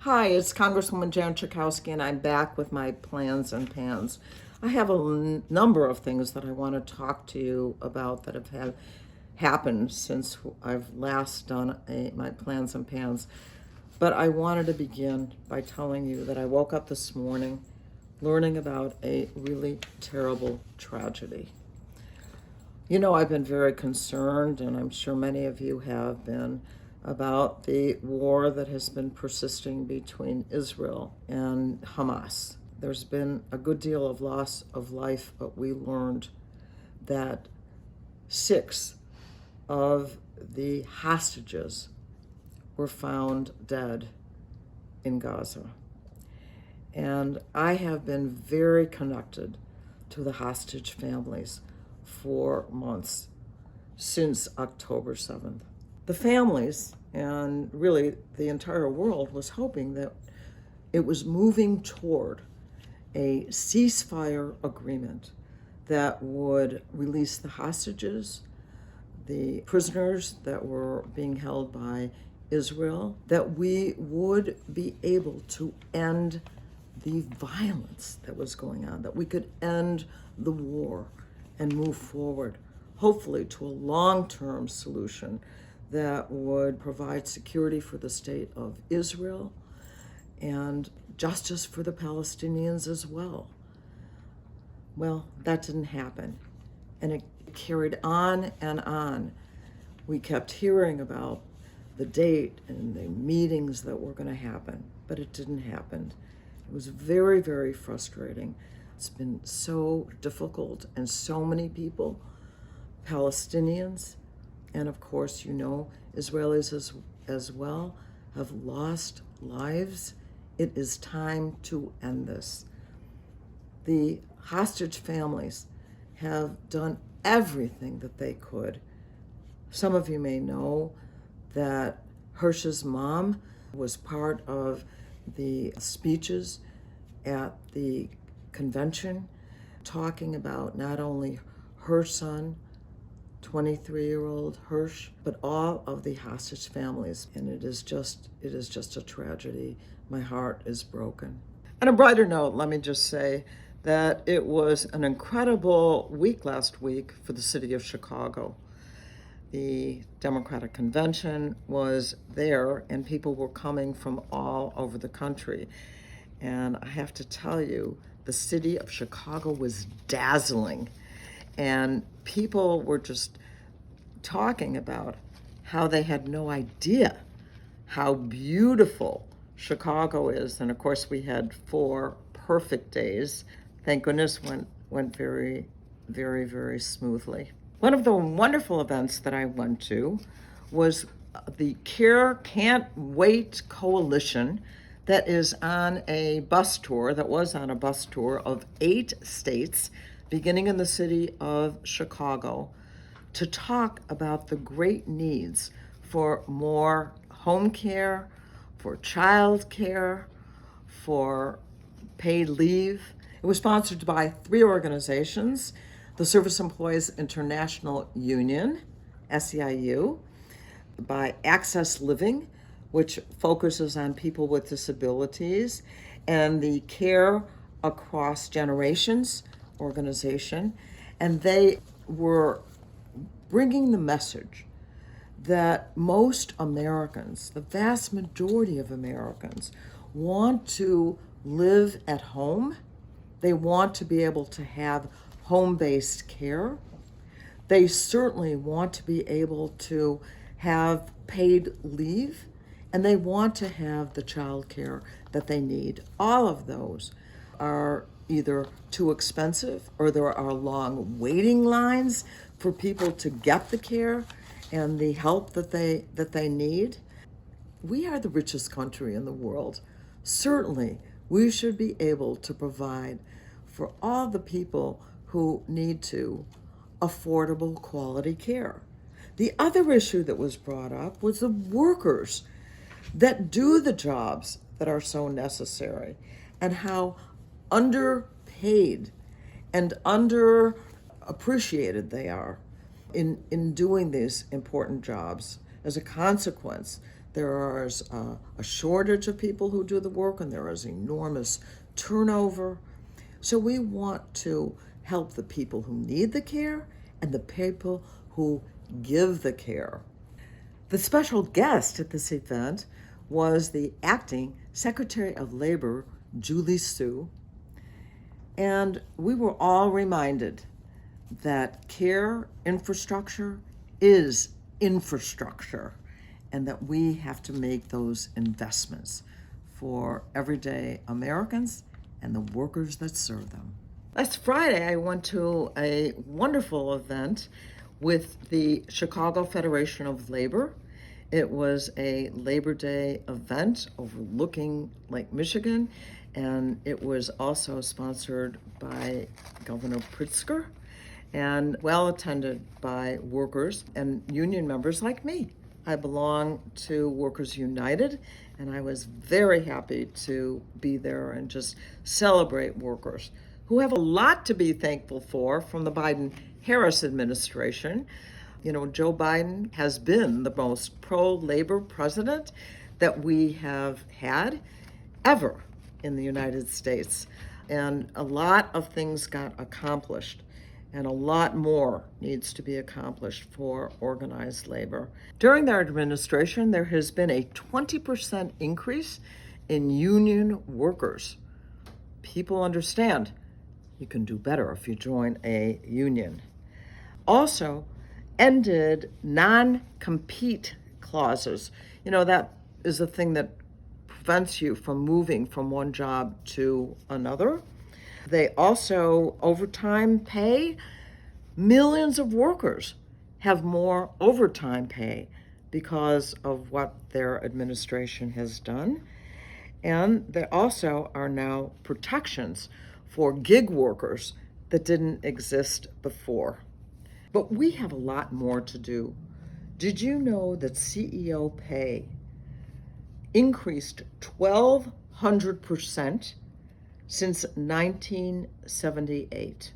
Hi, it's Congresswoman Jan Schakowsky, and I'm back with my plans and pans. I have a number of things that I want to talk to you about that have happened since I've last done my plans and pans. But I wanted to begin by telling you that I woke up this morning learning about a really terrible tragedy. You know, I've been very concerned, and I'm sure many of you have been, about the war that has been persisting between Israel and Hamas. There's been a good deal of loss of life, but we learned that 6 of the hostages were found dead in Gaza. And I have been very connected to the hostage families for months, since October 7th. The families, and really the entire world, was hoping that it was moving toward a ceasefire agreement that would release the hostages, the prisoners that were being held by Israel, that we would be able to end the violence that was going on, that we could end the war and move forward, hopefully to a long-term solution that would provide security for the state of Israel and justice for the Palestinians as well. Well, that didn't happen, and it carried on and on. We kept hearing about the date and the meetings that were going to happen, but it didn't happen. It was very, very frustrating. It's been so difficult, and so many people, Palestinians, and of course, you know, Israelis as well, have lost lives. It is time to end this. The hostage families have done everything that they could. Some of you may know that Hersh's mom was part of the speeches at the convention, talking about not only her son, 23-year-old Hersh, but all of the hostage families. And it is just a tragedy. My heart is broken. On a brighter note, let me just say that it was an incredible week last week for the city of Chicago. The Democratic convention was there, and people were coming from all over the country. And I have to tell you, the city of Chicago was dazzling. And people were just talking about how they had no idea how beautiful Chicago is. And of course, we had 4 perfect days. Thank goodness went very, very, very smoothly. One of the wonderful events that I went to was the Care Can't Wait Coalition that is on a bus tour, that was on a bus tour of 8 states, beginning in the city of Chicago, to talk about the great needs for more home care, for child care, for paid leave. It was sponsored by 3 organizations: the Service Employees International Union, SEIU, by Access Living, which focuses on people with disabilities, and the Care Across Generations organization. And they were bringing the message that most Americans, the vast majority of Americans, want to live at home. They want to be able to have home-based care. They certainly want to be able to have paid leave, and they want to have the child care that they need. All of those are either too expensive, or there are long waiting lines for people to get the care and the help that they need. We are the richest country in the world. Certainly, we should be able to provide for all the people who need affordable quality care. The other issue that was brought up was the workers that do the jobs that are so necessary, and how underpaid and underappreciated they are in doing these important jobs. As a consequence, There is a shortage of people who do the work, and there is enormous turnover. So we want to help the people who need the care and the people who give the care. The special guest at this event was the acting Secretary of Labor, Julie Su, and we were all reminded that care infrastructure is infrastructure, and that we have to make those investments for everyday Americans and the workers that serve them. Last Friday, I went to a wonderful event with the Chicago Federation of Labor. It was a Labor Day event overlooking Lake Michigan, and it was also sponsored by Governor Pritzker and well attended by workers and union members like me. I belong to Workers United, and I was very happy to be there and just celebrate workers who have a lot to be thankful for from the Biden-Harris administration. You know, Joe Biden has been the most pro-labor president that we have had ever in the United States. And a lot of things got accomplished, and a lot more needs to be accomplished for organized labor. During their administration, there has been a 20% increase in union workers. People understand you can do better if you join a union. Also, ended non-compete clauses. You know, that is a thing that prevents you from moving from one job to another. They also, overtime pay, millions of workers have more overtime pay because of what their administration has done. And there also are now protections for gig workers that didn't exist before. But we have a lot more to do. Did you know that CEO pay increased 1,200% since 1978?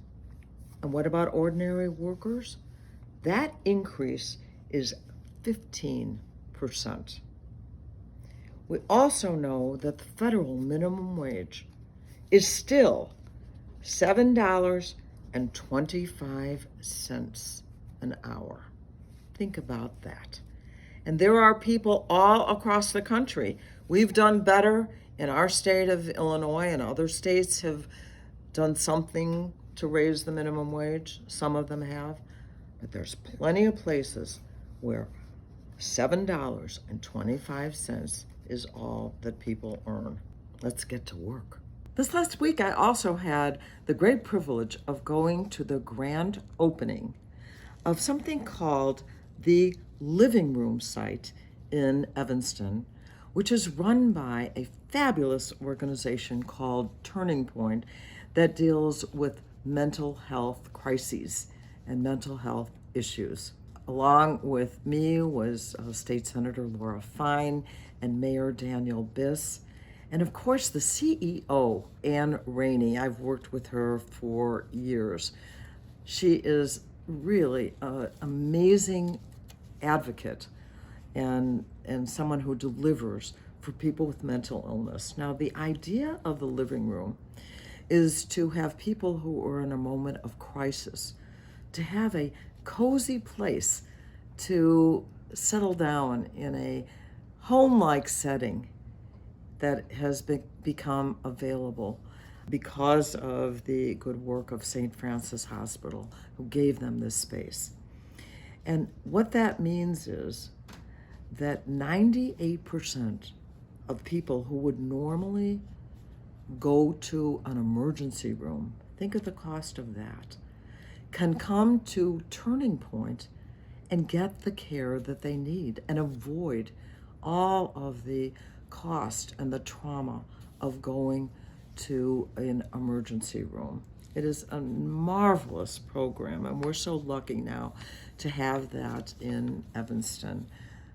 And what about ordinary workers? That increase is 15%. We also know that the federal minimum wage is still $7.25 an hour. Think about that. And there are people all across the country. We've done better in our state of Illinois, and other states have done something to raise the minimum wage. Some of them have. But there's plenty of places where $7.25 is all that people earn. Let's get to work. This last week, I also had the great privilege of going to the grand opening of something called the Living Room site in Evanston, which is run by a fabulous organization called Turning Point that deals with mental health crises and mental health issues. Along with me was State Senator Laura Fine and Mayor Daniel Biss. And of course, the CEO, Ann Rainey. I've worked with her for years. She is really an amazing advocate and someone who delivers for people with mental illness. Now, the idea of the living room is to have people who are in a moment of crisis, to have a cozy place to settle down in a home-like setting that has become available because of the good work of St. Francis Hospital, who gave them this space. And what that means is that 98% of people who would normally go to an emergency room, think of the cost of that, can come to Turning Point and get the care that they need and avoid all of the cost and the trauma of going to an emergency room. It is a marvelous program, and we're so lucky now to have that in Evanston.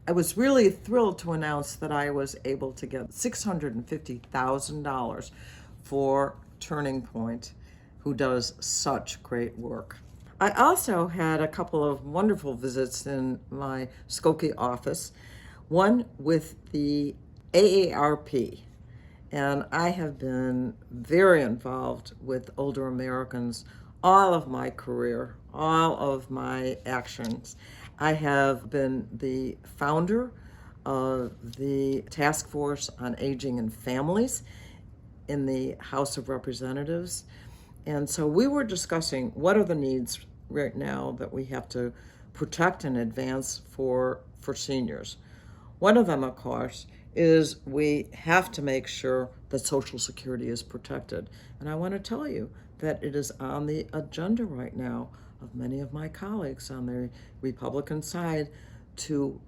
I was really thrilled to announce that I was able to get $650,000 for Turning Point, who does such great work. I also had a couple of wonderful visits in my Skokie office one with the AARP. And I have been very involved with older Americans all of my career, all of my actions. I have been the founder of the Task Force on Aging and Families in the House of Representatives. And so we were discussing what are the needs right now that we have to protect and advance for seniors. One of them, of course, is we have to make sure that Social Security is protected. And I want to tell you that it is on the agenda right now of many of my colleagues on the Republican side to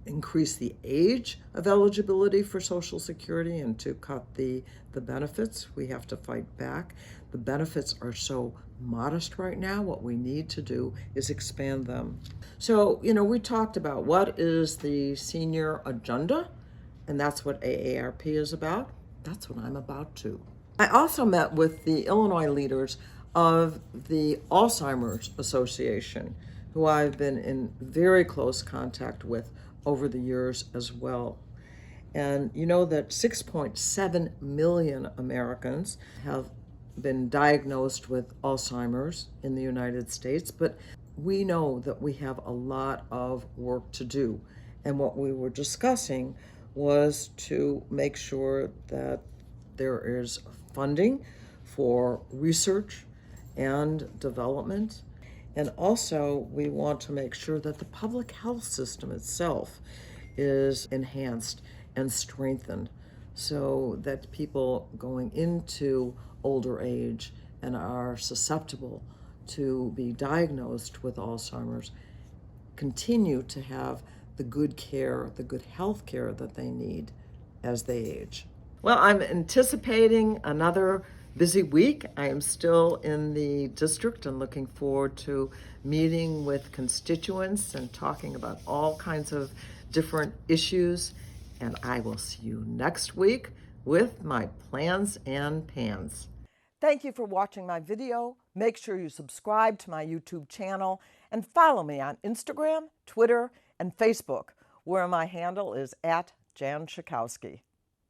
increase the age of eligibility for Social Security and to cut the benefits. We have to fight back. The benefits are so modest right now. What we need to do is expand them. So, we talked about what is the senior agenda, and that's what AARP is about. That's what I'm about too. I also met with the Illinois leaders of the Alzheimer's Association, who I've been in very close contact with over the years as well. And you know that 6.7 million Americans have been diagnosed with Alzheimer's in the United States, but we know that we have a lot of work to do. And what we were discussing was to make sure that there is funding for research and development. And also, we want to make sure that the public health system itself is enhanced and strengthened so that people going into older age and are susceptible to be diagnosed with Alzheimer's continue to have the good care, the good health care that they need as they age. Well, I'm anticipating another busy week. I am still in the district and looking forward to meeting with constituents and talking about all kinds of different issues. And I will see you next week with my plans and pans. Thank you for watching my video. Make sure you subscribe to my YouTube channel and follow me on Instagram, Twitter, and Facebook, where my handle is @Jan Schakowsky.